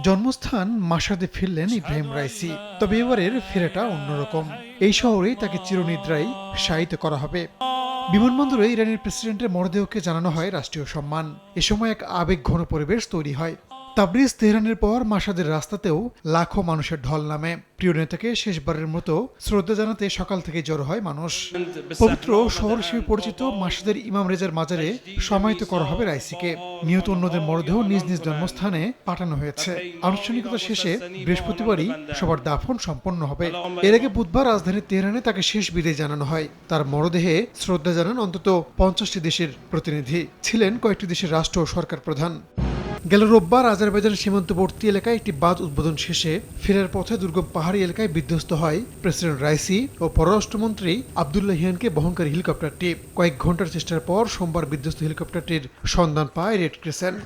জন্মস্থান মাশহাদে ফিরলেন Ebrahim Raisi, তবে এবারের ফেরাটা অন্যরকম। এই শহরেই তাকে চিরনিদ্রায় শায়িত করা হবে। বিমানবন্দরে ইরানের প্রেসিডেন্টের মরদেহকে জানানো হয় রাষ্ট্রীয় সম্মান। এ সময় এক আবেগঘন পরিবেশ তৈরি হয়। তাবরিজ তেহরানের পর মাশহাদের রাস্তাতেও লাখো মানুষের ঢল নামে। প্রিয় নেতাকে শেষবারের মতো শ্রদ্ধা জানাতে সকাল থেকে জড়ো হয় মানুষ। পবিত্র শহর হিসেবে পরিচিত মাশহাদের ইমাম রেজার মাজারে সমাহিত করা হবে রাইসিকে। নিহত অন্যদের মরদেহ নিজ নিজ জন্মস্থানে পাঠানো হয়েছে। আনুষ্ঠানিকতা শেষে বৃহস্পতিবারই সবার দাফন সম্পন্ন হবে। এর আগে বুধবার রাজধানী তেহরানে তাকে শেষ বিদায় জানানো হয়। তার মরদেহে শ্রদ্ধা জানান অন্তত 50টি দেশের প্রতিনিধি, ছিলেন কয়েকটি দেশের রাষ্ট্র ও সরকার প্রধান। গেল রোববার আজারবাইজানের সীমান্তবর্তী এলাকায় একটি বাঁধ উদ্বোধন শেষে ফেরার পথে দুর্গম পাহাড়ি এলাকায় বিধ্বস্ত হয় প্রেসিডেন্ট রাইসি ও পররাষ্ট্রমন্ত্রী আবদুল্লাহিয়ানকে বহনকারী হেলিকপ্টারটি। কয়েক ঘন্টার চেষ্টার পর সোমবার বিধ্বস্ত হেলিকপ্টারটির সন্ধান পায় রেড ক্রিসেন্ট।